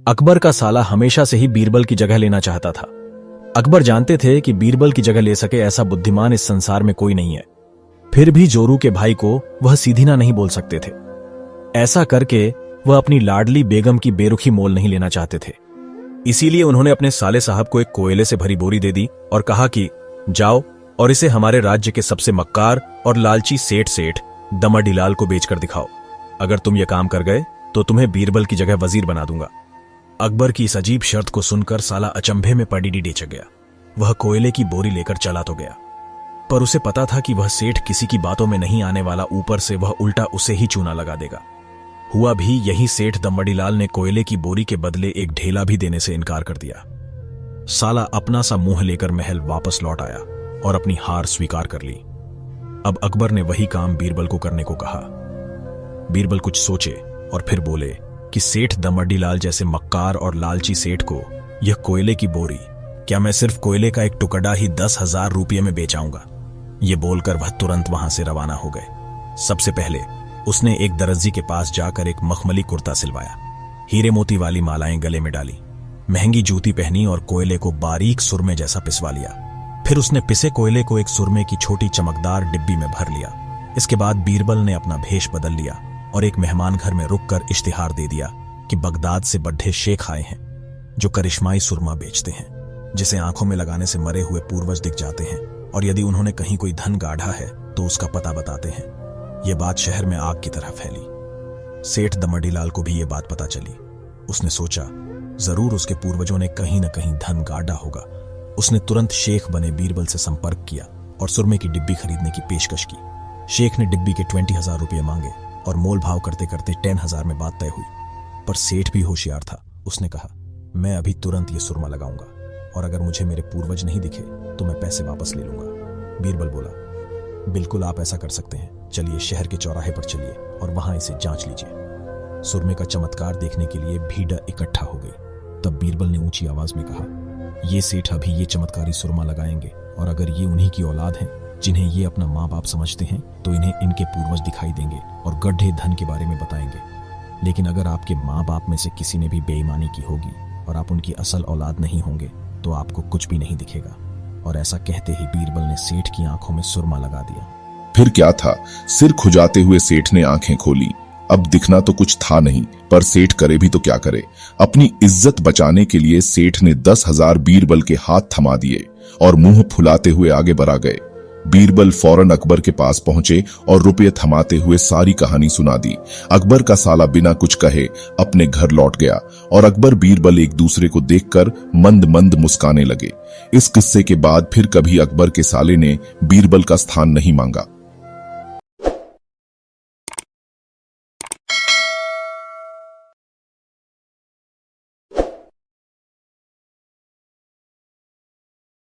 अकबर का साला हमेशा से ही बीरबल की जगह लेना चाहता था। अकबर जानते थे कि बीरबल की जगह ले सके ऐसा बुद्धिमान इस संसार में कोई नहीं है। फिर भी जोरू के भाई को वह सीधी ना नहीं बोल सकते थे। ऐसा करके वह अपनी लाडली बेगम की बेरुखी मोल नहीं लेना चाहते थे। इसीलिए उन्होंने अपने साले साहब को एक कोयले से भरी बोरी दे दी और कहा कि जाओ और इसे हमारे राज्य के सबसे मक्कार और लालची सेठ दमड़ीलाल को बेचकर दिखाओ। अगर तुम यह काम कर गए तो तुम्हें बीरबल की जगह वजीर बना दूंगा। अकबर की इस अजीब शर्त को सुनकर साला अचंभे में पड़ी डेच गया। वह कोयले की बोरी लेकर चला तो गया, पर उसे पता था कि वह सेठ किसी की बातों में नहीं आने वाला, ऊपर से वह उल्टा उसे ही चूना लगा देगा। हुआ भी यही, सेठ दमड़ीलाल ने कोयले की बोरी के बदले एक ढेला भी देने से इनकार कर दिया। साला अपना सा मुंह लेकर महल वापस लौट आया और अपनी हार स्वीकार कर ली। अब अकबर ने वही काम बीरबल को करने को कहा। बीरबल कुछ सोचे और फिर बोले कि सेठ दमड़ीलाल जैसे मक्कार और लालची सेठ को यह कोयले की बोरी, क्या मैं सिर्फ कोयले का एक टुकड़ा ही 10,000 रुपये में बेचाऊंगा? ये बोलकर वह तुरंत वहां से रवाना हो गए। सबसे पहले उसने एक दर्जी के पास जाकर एक मखमली कुर्ता सिलवाया, हीरे मोती वाली मालाएं गले में डाली, महंगी जूती पहनी और कोयले को बारीक सुरमे जैसा पिसवा लिया। फिर उसने पिसे कोयले को एक सुरमे की छोटी चमकदार डिब्बी में भर लिया। इसके बाद बीरबल ने अपना भेष बदल लिया और एक मेहमान घर में रुककर इश्तिहार दे दिया कि बगदाद से बड्ढे शेख आए हैं जो करिश्माई सुरमा बेचते हैं, जिसे आंखों में लगाने से मरे हुए पूर्वज दिख जाते हैं, और यदि उन्होंने कहीं कोई धन गाढ़ा है तो उसका पता बताते हैं। यह बात शहर में आग की तरह फैली। सेठ दमड़ीलाल को भी यह बात पता चली। उसने सोचा जरूर उसके पूर्वजों ने कहीं न कहीं धन गाढ़ा होगा। उसने तुरंत शेख बने बीरबल से संपर्क किया और सुरमे की डिब्बी खरीदने की पेशकश की। शेख ने डिब्बी के 20,000 रुपये मांगे और मोल भाव करते करते 10,000 में बात तय हुई। पर सेठ भी होशियार था। उसने कहा, मैं अभी तुरंत ये सुरमा लगाऊंगा और अगर मुझे मेरे पूर्वज नहीं दिखे तो मैं पैसे वापस ले लूंगा। बीरबल बोला, बिल्कुल आप ऐसा कर सकते हैं। चलिए शहर के चौराहे पर चलिए और वहां इसे जांच लीजिए। सुरमे का चमत्कार देखने के लिए भीड़ इकट्ठा हो गई। तब बीरबल ने ऊंची आवाज में कहा, ये सेठ अभी ये चमत्कारी सुरमा लगाएंगे और अगर ये उन्हीं की औलाद हैं जिन्हें ये अपना माँ बाप समझते हैं तो इन्हें इनके पूर्वज दिखाई देंगे और गड्ढे धन के बारे में बताएंगे। लेकिन अगर आपके माँ बाप में से किसी ने भी बेईमानी की होगी और आप उनकी असल औलाद नहीं होंगे तो आपको कुछ भी नहीं दिखेगा। और ऐसा कहते ही बीरबल ने सेठ की आंखों में सुरमा लगा दिया। फिर क्या था, सिर खुजाते हुए सेठ ने आंखें खोली। अब दिखना तो कुछ था नहीं, पर सेठ करे भी तो क्या करे। अपनी इज्जत बचाने के लिए सेठ ने 10,000 बीरबल के हाथ थमा दिए और मुंह फुलाते हुए आगे बढ़ा गए। बीरबल फौरन अकबर के पास पहुंचे और रुपये थमाते हुए सारी कहानी सुना दी। अकबर का साला बिना कुछ कहे अपने घर लौट गया और अकबर बीरबल एक दूसरे को देखकर मंद मंद मुस्काने लगे। इस किस्से के बाद फिर कभी अकबर के साले ने बीरबल का स्थान नहीं मांगा।